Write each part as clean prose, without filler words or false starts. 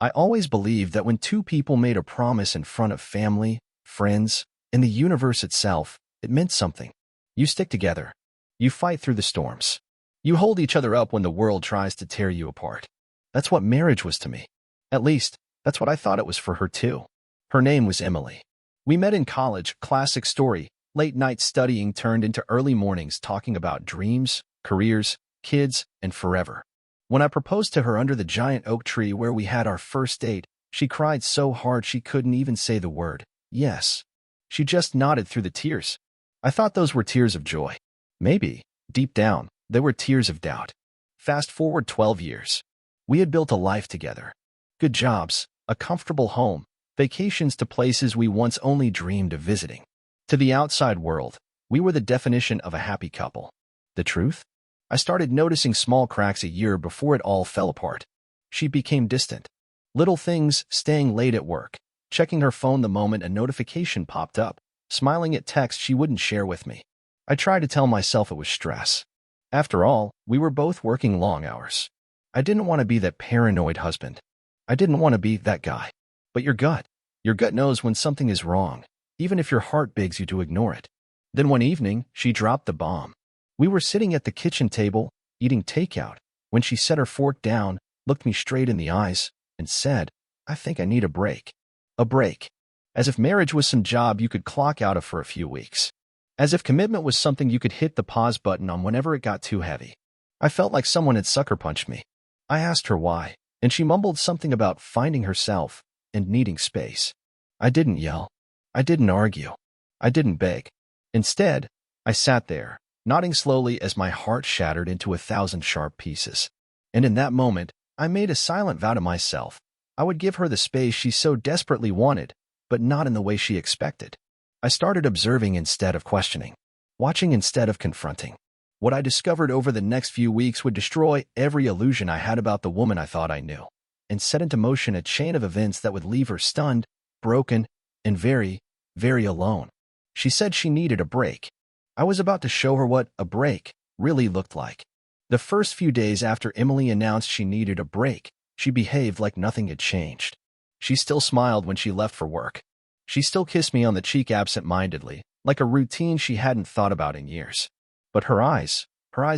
I always believed that when two people made a promise in front of family, friends, and the universe itself, it meant something. You stick together. You fight through the storms. You hold each other up when the world tries to tear you apart. That's what marriage was to me. At least, that's what I thought it was for her too. Her name was Emily. We met in college, classic story. Late night studying turned into early mornings talking about dreams, careers, kids, and forever. When I proposed to her under the giant oak tree where we had our first date, she cried so hard she couldn't even say the word, yes. She just nodded through the tears. I thought those were tears of joy. Maybe, deep down, they were tears of doubt. Fast forward 12 years. We had built a life together. Good jobs, a comfortable home, vacations to places we once only dreamed of visiting. To the outside world, we were the definition of a happy couple. The truth? I started noticing small cracks a year before it all fell apart. She became distant. Little things, staying late at work, checking her phone the moment a notification popped up, smiling at texts she wouldn't share with me. I tried to tell myself it was stress. After all, we were both working long hours. I didn't want to be that paranoid husband. I didn't want to be that guy. But your gut knows when something is wrong, even if your heart begs you to ignore it. Then one evening, she dropped the bomb. We were sitting at the kitchen table, eating takeout, when she set her fork down, looked me straight in the eyes, and said, "I think I need a break." A break. As if marriage was some job you could clock out of for a few weeks. As if commitment was something you could hit the pause button on whenever it got too heavy. I felt like someone had sucker punched me. I asked her why, and she mumbled something about finding herself and needing space. I didn't yell. I didn't argue. I didn't beg. Instead, I sat there, nodding slowly as my heart shattered into 1,000 sharp pieces. And in that moment, I made a silent vow to myself. I would give her the space she so desperately wanted, but not in the way she expected. I started observing instead of questioning, watching instead of confronting. What I discovered over the next few weeks would destroy every illusion I had about the woman I thought I knew, and set into motion a chain of events that would leave her stunned, broken, and very, very alone. She said she needed a break. I was about to show her what a break really looked like. The first few days after Emily announced she needed a break, she behaved like nothing had changed. She still smiled when she left for work. She still kissed me on the cheek absent-mindedly, like a routine she hadn't thought about in years. But her eyes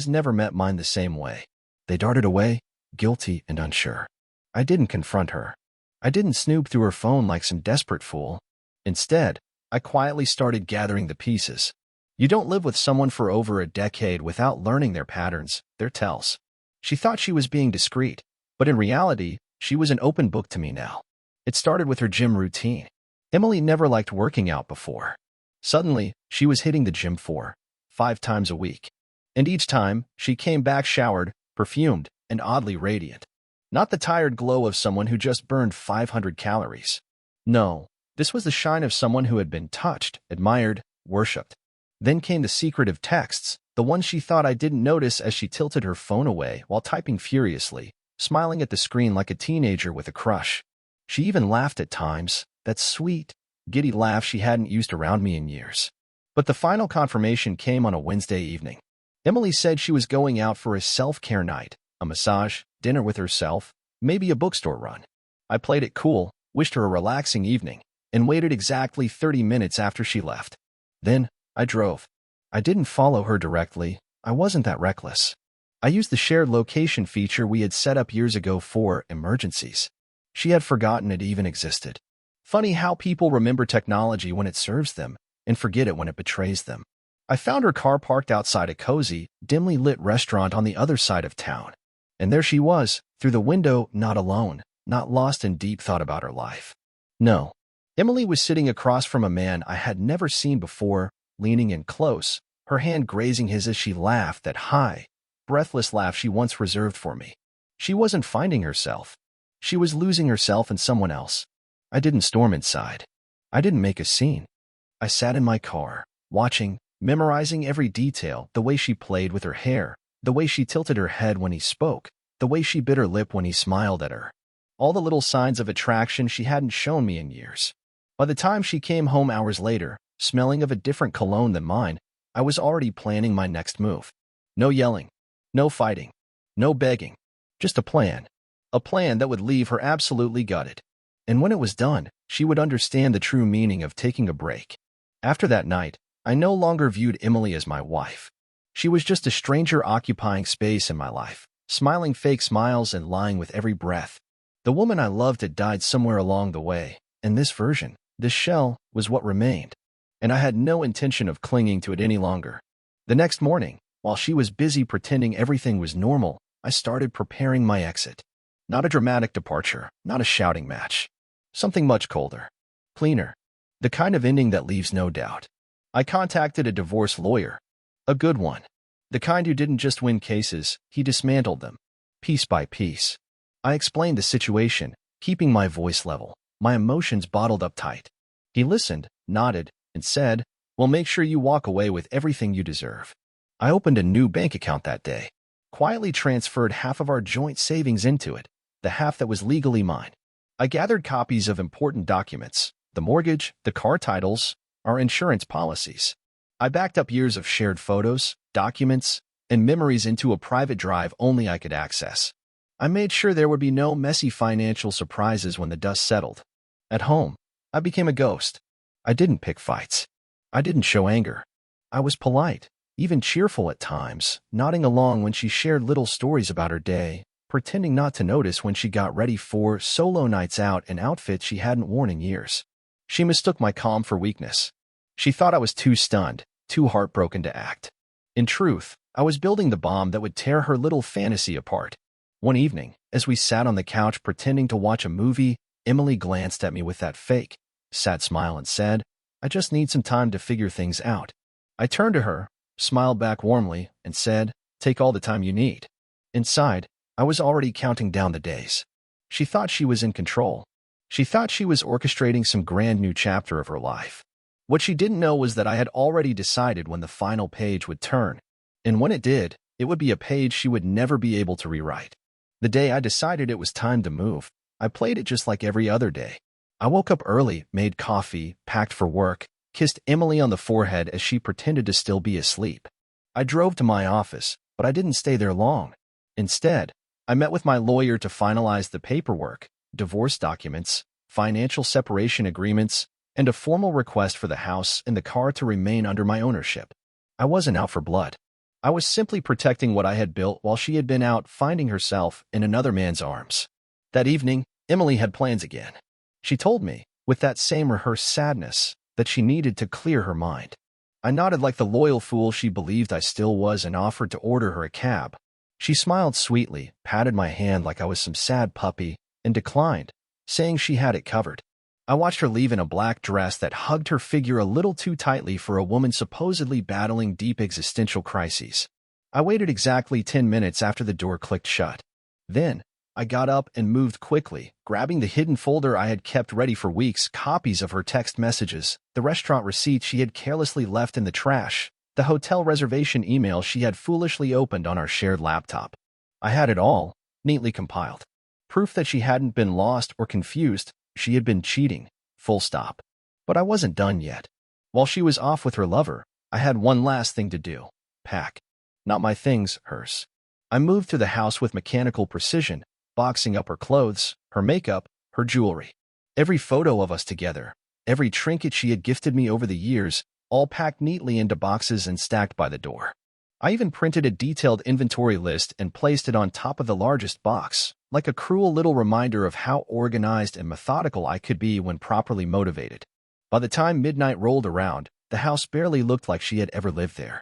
never met mine the same way. They darted away, guilty and unsure. I didn't confront her. I didn't snoop through her phone like some desperate fool. Instead, I quietly started gathering the pieces. You don't live with someone for over a decade without learning their patterns, their tells. She thought she was being discreet, but in reality, she was an open book to me now. It started with her gym routine. Emily never liked working out before. Suddenly, she was hitting the gym 4-5 times a week. And each time, she came back showered, perfumed, and oddly radiant. Not the tired glow of someone who just burned 500 calories. No, this was the shine of someone who had been touched, admired, worshipped. Then came the secretive texts, the ones she thought I didn't notice as she tilted her phone away while typing furiously, smiling at the screen like a teenager with a crush. She even laughed at times, that sweet, giddy laugh she hadn't used around me in years. But the final confirmation came on a Wednesday evening. Emily said she was going out for a self-care night, a massage, dinner with herself, maybe a bookstore run. I played it cool, wished her a relaxing evening, and waited exactly 30 minutes after she left. Then, I drove. I didn't follow her directly. I wasn't that reckless. I used the shared location feature we had set up years ago for emergencies. She had forgotten it even existed. Funny how people remember technology when it serves them, and forget it when it betrays them. I found her car parked outside a cozy, dimly lit restaurant on the other side of town. And there she was, through the window, not alone, not lost in deep thought about her life. No. Emily was sitting across from a man I had never seen before, leaning in close, her hand grazing his as she laughed that high, breathless laugh she once reserved for me. She wasn't finding herself. She was losing herself in someone else. I didn't storm inside. I didn't make a scene. I sat in my car, watching, memorizing every detail, the way she played with her hair, the way she tilted her head when he spoke, the way she bit her lip when he smiled at her. All the little signs of attraction she hadn't shown me in years. By the time she came home hours later, smelling of a different cologne than mine, I was already planning my next move. No yelling, no fighting, no begging, just a plan. A plan that would leave her absolutely gutted. And when it was done, she would understand the true meaning of taking a break. After that night, I no longer viewed Emily as my wife. She was just a stranger occupying space in my life, smiling fake smiles and lying with every breath. The woman I loved had died somewhere along the way, and this version, this shell, was what remained. And I had no intention of clinging to it any longer. The next morning, while she was busy pretending everything was normal, I started preparing my exit. Not a dramatic departure, not a shouting match. Something much colder, cleaner, the kind of ending that leaves no doubt. I contacted a divorce lawyer. A good one. The kind who didn't just win cases, he dismantled them, piece by piece. I explained the situation, keeping my voice level, my emotions bottled up tight. He listened, nodded, and said, "Well, make sure you walk away with everything you deserve." I opened a new bank account that day, quietly transferred half of our joint savings into it, the half that was legally mine. I gathered copies of important documents, the mortgage, the car titles, our insurance policies. I backed up years of shared photos, documents, and memories into a private drive only I could access. I made sure there would be no messy financial surprises when the dust settled. At home, I became a ghost. I didn't pick fights. I didn't show anger. I was polite, even cheerful at times, nodding along when she shared little stories about her day, pretending not to notice when she got ready for solo nights out in outfits she hadn't worn in years. She mistook my calm for weakness. She thought I was too stunned, too heartbroken to act. In truth, I was building the bomb that would tear her little fantasy apart. One evening, as we sat on the couch pretending to watch a movie, Emily glanced at me with that fake, sad smile and said, "I just need some time to figure things out." I turned to her, smiled back warmly, and said, "Take all the time you need." Inside, I was already counting down the days. She thought she was in control. She thought she was orchestrating some grand new chapter of her life. What she didn't know was that I had already decided when the final page would turn. And when it did, it would be a page she would never be able to rewrite. The day I decided it was time to move, I played it just like every other day. I woke up early, made coffee, packed for work, kissed Emily on the forehead as she pretended to still be asleep. I drove to my office, but I didn't stay there long. Instead, I met with my lawyer to finalize the paperwork, divorce documents, financial separation agreements, and a formal request for the house and the car to remain under my ownership. I wasn't out for blood. I was simply protecting what I had built while she had been out finding herself in another man's arms. That evening, Emily had plans again. She told me, with that same rehearsed sadness, that she needed to clear her mind. I nodded like the loyal fool she believed I still was and offered to order her a cab. She smiled sweetly, patted my hand like I was some sad puppy, and declined, saying she had it covered. I watched her leave in a black dress that hugged her figure a little too tightly for a woman supposedly battling deep existential crises. I waited exactly 10 minutes after the door clicked shut. Then, I got up and moved quickly, grabbing the hidden folder I had kept ready for weeks, copies of her text messages, the restaurant receipts she had carelessly left in the trash, the hotel reservation email she had foolishly opened on our shared laptop. I had it all, neatly compiled. Proof that she hadn't been lost or confused, she had been cheating, full stop. But I wasn't done yet. While she was off with her lover, I had one last thing to do. Pack. Not my things, hers. I moved through the house with mechanical precision, boxing up her clothes, her makeup, her jewelry. Every photo of us together, every trinket she had gifted me over the years, all packed neatly into boxes and stacked by the door. I even printed a detailed inventory list and placed it on top of the largest box, like a cruel little reminder of how organized and methodical I could be when properly motivated. By the time midnight rolled around, the house barely looked like she had ever lived there.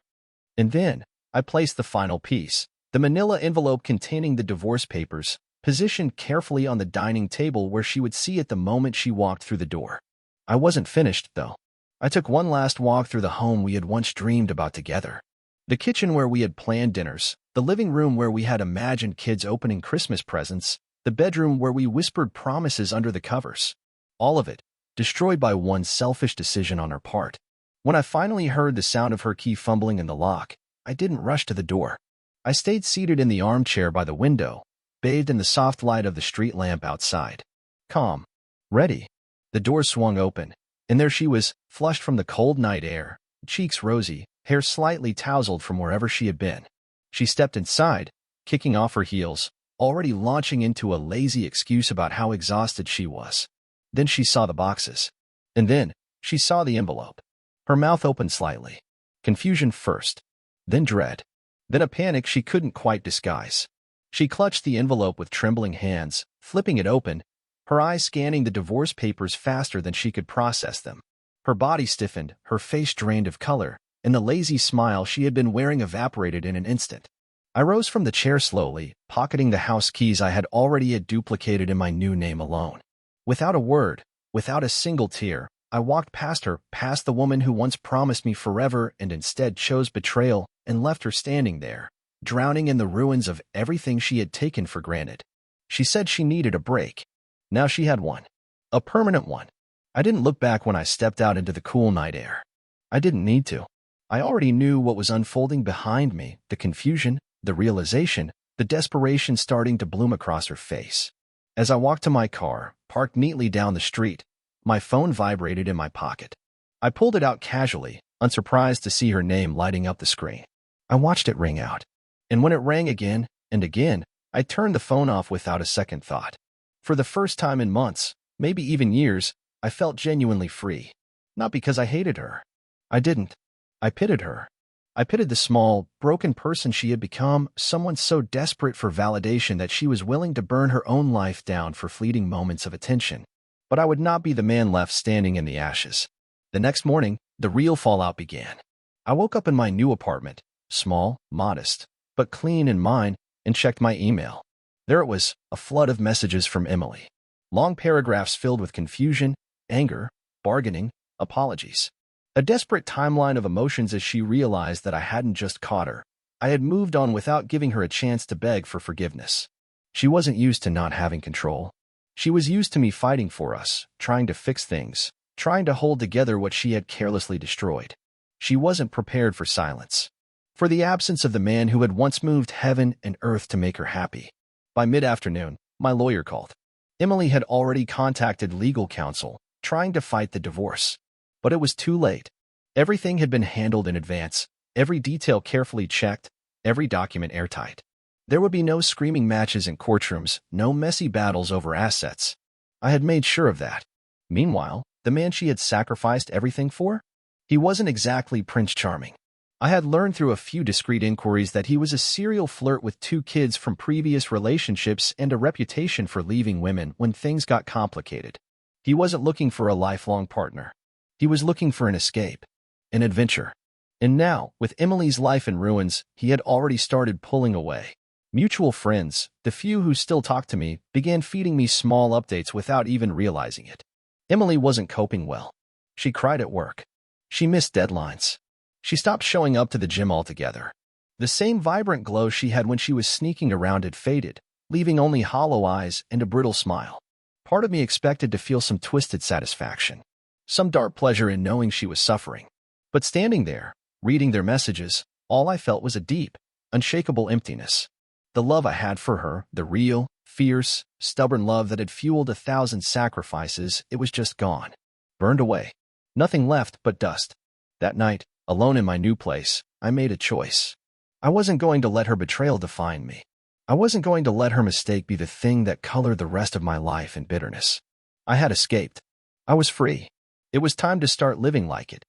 And then, I placed the final piece, the manila envelope containing the divorce papers, positioned carefully on the dining table where she would see it the moment she walked through the door. I wasn't finished, though. I took one last walk through the home we had once dreamed about together. The kitchen where we had planned dinners, the living room where we had imagined kids opening Christmas presents, the bedroom where we whispered promises under the covers. All of it, destroyed by one selfish decision on her part. When I finally heard the sound of her key fumbling in the lock, I didn't rush to the door. I stayed seated in the armchair by the window, bathed in the soft light of the street lamp outside. Calm. Ready. The door swung open, and there she was, flushed from the cold night air, cheeks rosy, hair slightly tousled from wherever she had been. She stepped inside, kicking off her heels, already launching into a lazy excuse about how exhausted she was. Then she saw the boxes. And then she saw the envelope. Her mouth opened slightly. Confusion first, then dread, then a panic she couldn't quite disguise. She clutched the envelope with trembling hands, flipping it open, her eyes scanning the divorce papers faster than she could process them. Her body stiffened, her face drained of color, and the lazy smile she had been wearing evaporated in an instant. I rose from the chair slowly, pocketing the house keys I had already duplicated in my new name alone. Without a word, without a single tear, I walked past her, past the woman who once promised me forever and instead chose betrayal, and left her standing there, drowning in the ruins of everything she had taken for granted. She said she needed a break. Now she had one. A permanent one. I didn't look back when I stepped out into the cool night air. I didn't need to. I already knew what was unfolding behind me, the confusion, the realization, the desperation starting to bloom across her face. As I walked to my car, parked neatly down the street, my phone vibrated in my pocket. I pulled it out casually, unsurprised to see her name lighting up the screen. I watched it ring out. And when it rang again and again, I turned the phone off without a second thought. For the first time in months, maybe even years, I felt genuinely free. Not because I hated her. I didn't. I pitied her. I pitied the small, broken person she had become, someone so desperate for validation that she was willing to burn her own life down for fleeting moments of attention. But I would not be the man left standing in the ashes. The next morning, the real fallout began. I woke up in my new apartment, small, modest, but clean and mine, and checked my email. There it was, a flood of messages from Emily. Long paragraphs filled with confusion, anger, bargaining, apologies. A desperate timeline of emotions as she realized that I hadn't just caught her. I had moved on without giving her a chance to beg for forgiveness. She wasn't used to not having control. She was used to me fighting for us, trying to fix things, trying to hold together what she had carelessly destroyed. She wasn't prepared for silence, for the absence of the man who had once moved heaven and earth to make her happy. By mid-afternoon, my lawyer called. Emily had already contacted legal counsel, trying to fight the divorce. But it was too late. Everything had been handled in advance, every detail carefully checked, every document airtight. There would be no screaming matches in courtrooms, no messy battles over assets. I had made sure of that. Meanwhile, the man she had sacrificed everything for? He wasn't exactly Prince Charming. I had learned through a few discreet inquiries that he was a serial flirt with 2 kids from previous relationships and a reputation for leaving women when things got complicated. He wasn't looking for a lifelong partner. He was looking for an escape, an adventure. And now, with Emily's life in ruins, he had already started pulling away. Mutual friends, the few who still talked to me, began feeding me small updates without even realizing it. Emily wasn't coping well. She cried at work. She missed deadlines. She stopped showing up to the gym altogether. The same vibrant glow she had when she was sneaking around had faded, leaving only hollow eyes and a brittle smile. Part of me expected to feel some twisted satisfaction, some dark pleasure in knowing she was suffering. But standing there, reading their messages, all I felt was a deep, unshakable emptiness. The love I had for her, the real, fierce, stubborn love that had fueled 1,000 sacrifices, it was just gone. Burned away. Nothing left but dust. That night, alone in my new place, I made a choice. I wasn't going to let her betrayal define me. I wasn't going to let her mistake be the thing that colored the rest of my life in bitterness. I had escaped. I was free. It was time to start living like it.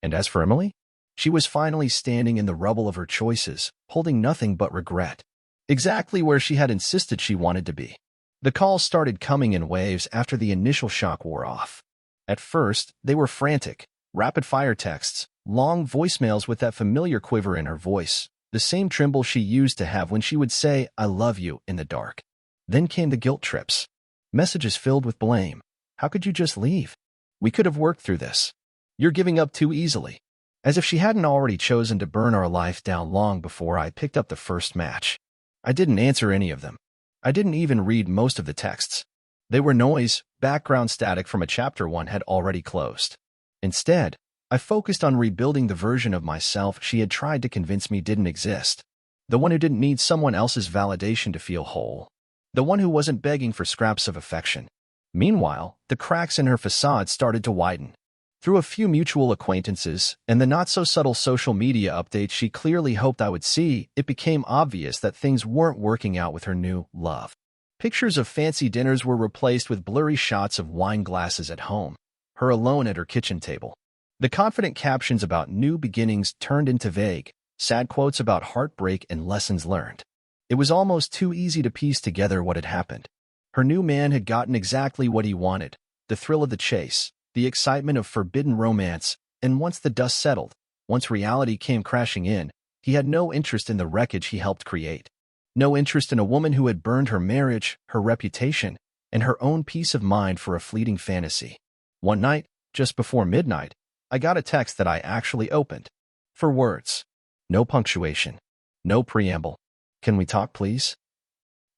And as for Emily, she was finally standing in the rubble of her choices, holding nothing but regret. Exactly where she had insisted she wanted to be. The calls started coming in waves after the initial shock wore off. At first, they were frantic, rapid-fire texts, long voicemails with that familiar quiver in her voice, the same tremble she used to have when she would say, "I love you," in the dark. Then came the guilt trips. Messages filled with blame. How could you just leave? We could have worked through this. You're giving up too easily. As if she hadn't already chosen to burn our life down long before I picked up the first match. I didn't answer any of them. I didn't even read most of the texts. They were noise, background static from a chapter one had already closed. Instead, I focused on rebuilding the version of myself she had tried to convince me didn't exist. The one who didn't need someone else's validation to feel whole. The one who wasn't begging for scraps of affection. Meanwhile, the cracks in her facade started to widen. Through a few mutual acquaintances and the not-so-subtle social media updates she clearly hoped I would see, it became obvious that things weren't working out with her new love. Pictures of fancy dinners were replaced with blurry shots of wine glasses at home, her alone at her kitchen table. The confident captions about new beginnings turned into vague, sad quotes about heartbreak and lessons learned. It was almost too easy to piece together what had happened. Her new man had gotten exactly what he wanted, the thrill of the chase, the excitement of forbidden romance, and once the dust settled, once reality came crashing in, he had no interest in the wreckage he helped create. No interest in a woman who had burned her marriage, her reputation, and her own peace of mind for a fleeting fantasy. One night, just before midnight, I got a text that I actually opened. 4 words. No punctuation. No preamble. "Can we talk, please?"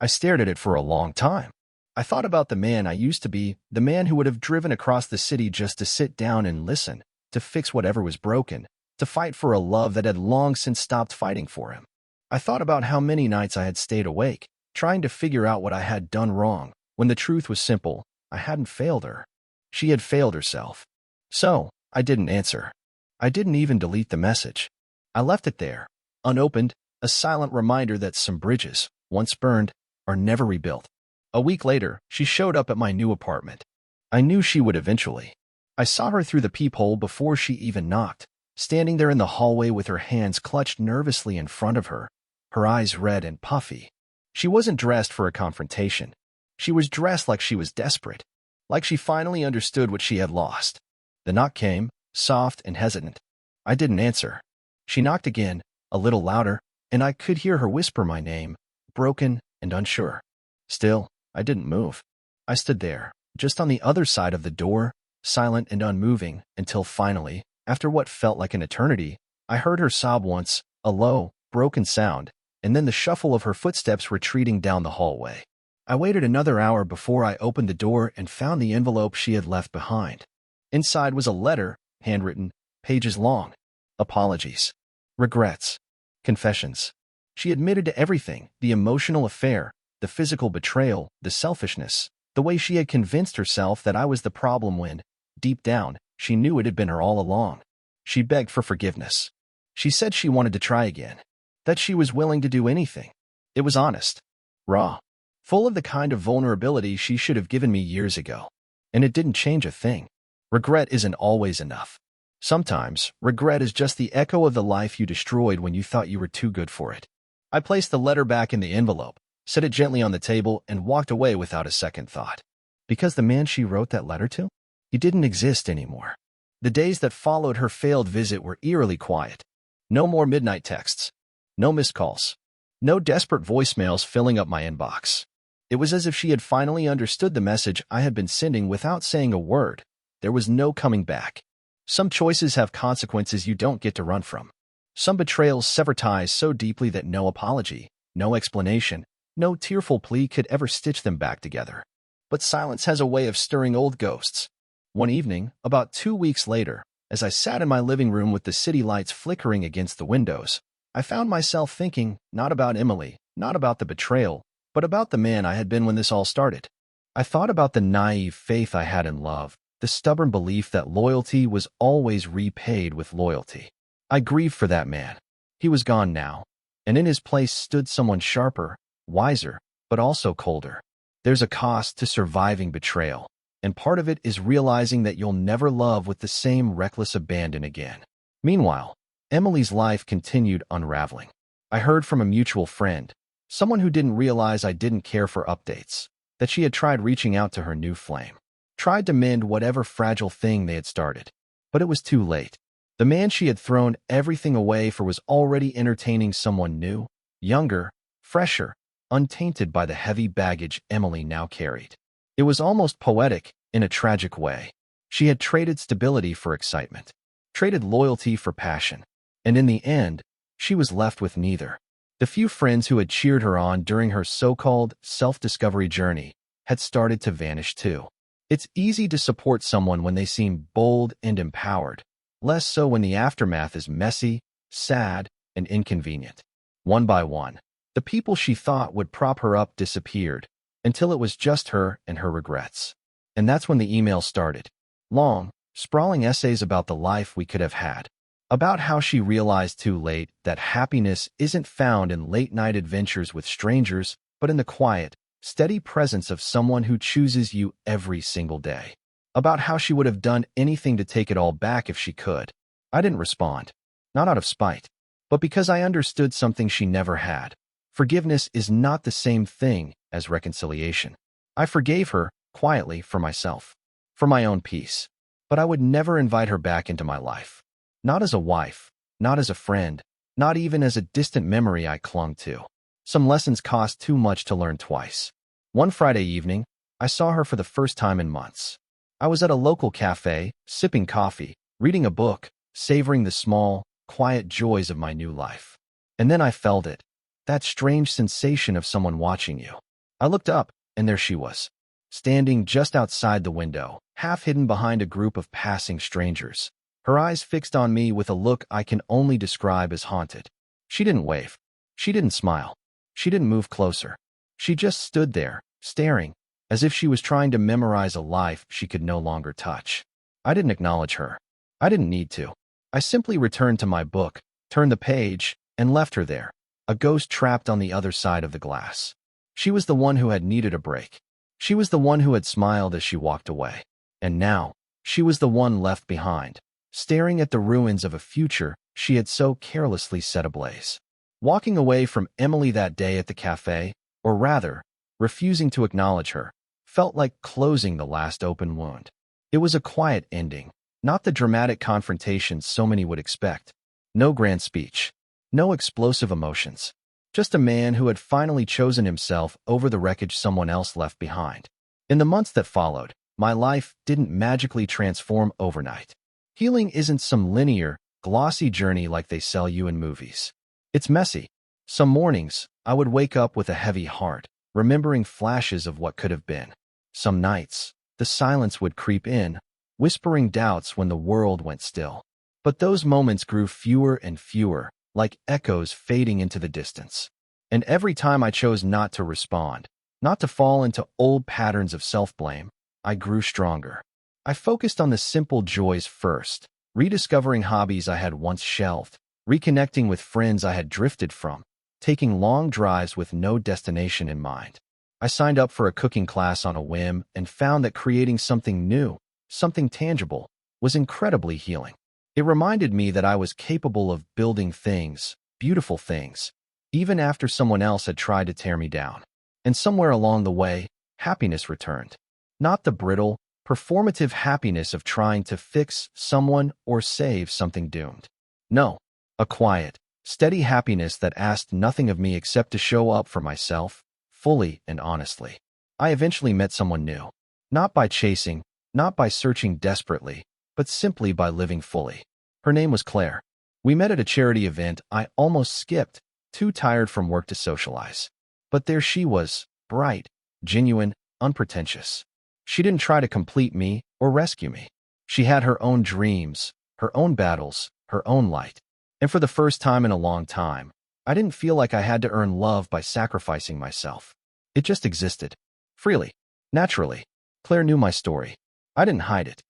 I stared at it for a long time. I thought about the man I used to be, the man who would have driven across the city just to sit down and listen, to fix whatever was broken, to fight for a love that had long since stopped fighting for him. I thought about how many nights I had stayed awake, trying to figure out what I had done wrong, when the truth was simple: I hadn't failed her. She had failed herself. So, I didn't answer. I didn't even delete the message. I left it there, unopened, a silent reminder that some bridges, once burned, are never rebuilt. A week later, she showed up at my new apartment. I knew she would eventually. I saw her through the peephole before she even knocked, standing there in the hallway with her hands clutched nervously in front of her, her eyes red and puffy. She wasn't dressed for a confrontation. She was dressed like she was desperate, like she finally understood what she had lost. The knock came, soft and hesitant. I didn't answer. She knocked again, a little louder, and I could hear her whisper my name, broken and unsure. Still, I didn't move. I stood there, just on the other side of the door, silent and unmoving, until finally, after what felt like an eternity, I heard her sob once, a low, broken sound, and then the shuffle of her footsteps retreating down the hallway. I waited another hour before I opened the door and found the envelope she had left behind. Inside was a letter, handwritten, pages long. Apologies. Regrets. Confessions. She admitted to everything: the emotional affair, the physical betrayal, the selfishness, the way she had convinced herself that I was the problem when, deep down, she knew it had been her all along. She begged for forgiveness. She said she wanted to try again, that she was willing to do anything. It was honest, raw, full of the kind of vulnerability she should have given me years ago. And it didn't change a thing. Regret isn't always enough. Sometimes, regret is just the echo of the life you destroyed when you thought you were too good for it. I placed the letter back in the envelope, set it gently on the table, and walked away without a second thought. Because the man she wrote that letter to? He didn't exist anymore. The days that followed her failed visit were eerily quiet. No more midnight texts. No missed calls. No desperate voicemails filling up my inbox. It was as if she had finally understood the message I had been sending without saying a word. There was no coming back. Some choices have consequences you don't get to run from. Some betrayals sever ties so deeply that no apology, no explanation, no tearful plea could ever stitch them back together. But silence has a way of stirring old ghosts. One evening, about 2 weeks later, as I sat in my living room with the city lights flickering against the windows, I found myself thinking not about Emily, not about the betrayal, but about the man I had been when this all started. I thought about the naive faith I had in love, the stubborn belief that loyalty was always repaid with loyalty. I grieved for that man. He was gone now, and in his place stood someone sharper, wiser, but also colder. There's a cost to surviving betrayal, and part of it is realizing that you'll never love with the same reckless abandon again. Meanwhile, Emily's life continued unraveling. I heard from a mutual friend, someone who didn't realize I didn't care for updates, that she had tried reaching out to her new flame, tried to mend whatever fragile thing they had started. But it was too late. The man she had thrown everything away for was already entertaining someone new, younger, fresher, untainted by the heavy baggage Emily now carried. It was almost poetic, in a tragic way. She had traded stability for excitement, traded loyalty for passion, and in the end, she was left with neither. The few friends who had cheered her on during her so-called self-discovery journey had started to vanish too. It's easy to support someone when they seem bold and empowered, less so when the aftermath is messy, sad, and inconvenient. One by one, the people she thought would prop her up disappeared, until it was just her and her regrets. And that's when the email started. Long, sprawling essays about the life we could have had, about how she realized too late that happiness isn't found in late-night adventures with strangers, but in the quiet, steady presence of someone who chooses you every single day, about how she would have done anything to take it all back if she could. I didn't respond, not out of spite, but because I understood something she never had. Forgiveness is not the same thing as reconciliation. I forgave her, quietly, for myself, for my own peace. But I would never invite her back into my life. Not as a wife, not as a friend, not even as a distant memory I clung to. Some lessons cost too much to learn twice. One Friday evening, I saw her for the first time in months. I was at a local cafe, sipping coffee, reading a book, savoring the small, quiet joys of my new life. And then I felt it, that strange sensation of someone watching you. I looked up, and there she was, standing just outside the window, half hidden behind a group of passing strangers. Her eyes fixed on me with a look I can only describe as haunted. She didn't wave. She didn't smile. She didn't move closer. She just stood there, staring, as if she was trying to memorize a life she could no longer touch. I didn't acknowledge her. I didn't need to. I simply returned to my book, turned the page, and left her there, a ghost trapped on the other side of the glass. She was the one who had needed a break. She was the one who had smiled as she walked away. And now, she was the one left behind, staring at the ruins of a future she had so carelessly set ablaze. Walking away from Emily that day at the cafe, or rather, refusing to acknowledge her, felt like closing the last open wound. It was a quiet ending, not the dramatic confrontation so many would expect. No grand speech, no explosive emotions. Just a man who had finally chosen himself over the wreckage someone else left behind. In the months that followed, my life didn't magically transform overnight. Healing isn't some linear, glossy journey like they sell you in movies. It's messy. Some mornings, I would wake up with a heavy heart, remembering flashes of what could have been. Some nights, the silence would creep in, whispering doubts when the world went still. But those moments grew fewer and fewer, like echoes fading into the distance. And every time I chose not to respond, not to fall into old patterns of self-blame, I grew stronger. I focused on the simple joys first, rediscovering hobbies I had once shelved, reconnecting with friends I had drifted from, taking long drives with no destination in mind. I signed up for a cooking class on a whim and found that creating something new, something tangible, was incredibly healing. It reminded me that I was capable of building things, beautiful things, even after someone else had tried to tear me down. And somewhere along the way, happiness returned. Not the brittle, performative happiness of trying to fix someone or save something doomed. No, a quiet, steady happiness that asked nothing of me except to show up for myself, fully and honestly. I eventually met someone new. Not by chasing, not by searching desperately, but simply by living fully. Her name was Claire. We met at a charity event I almost skipped, too tired from work to socialize. But there she was, bright, genuine, unpretentious. She didn't try to complete me or rescue me. She had her own dreams, her own battles, her own light. And for the first time in a long time, I didn't feel like I had to earn love by sacrificing myself. It just existed. Freely. Naturally. Claire knew my story. I didn't hide it.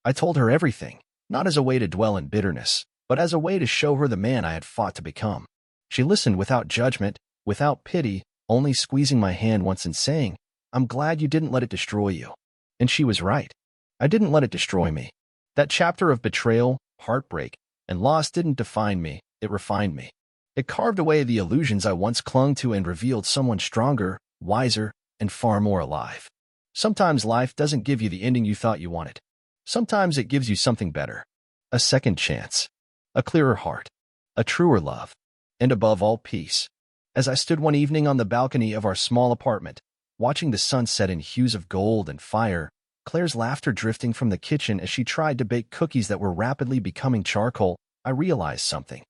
I told her everything, not as a way to dwell in bitterness, but as a way to show her the man I had fought to become. She listened without judgment, without pity, only squeezing my hand once and saying, "I'm glad you didn't let it destroy you." And she was right. I didn't let it destroy me. That chapter of betrayal, heartbreak, and loss didn't define me, it refined me. It carved away the illusions I once clung to and revealed someone stronger, wiser, and far more alive. Sometimes life doesn't give you the ending you thought you wanted. Sometimes it gives you something better. A second chance. A clearer heart. A truer love. And above all, peace. As I stood one evening on the balcony of our small apartment, watching the sun set in hues of gold and fire, Claire's laughter drifting from the kitchen as she tried to bake cookies that were rapidly becoming charcoal, I realized something.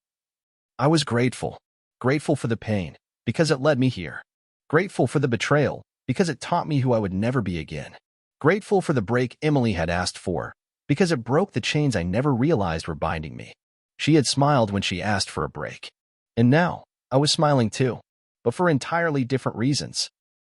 I was grateful. Grateful for the pain, because it led me here. Grateful for the betrayal, because it taught me who I would never be again. Grateful for the break Emily had asked for, because it broke the chains I never realized were binding me. She had smiled when she asked for a break. And now, I was smiling too, but for entirely different reasons.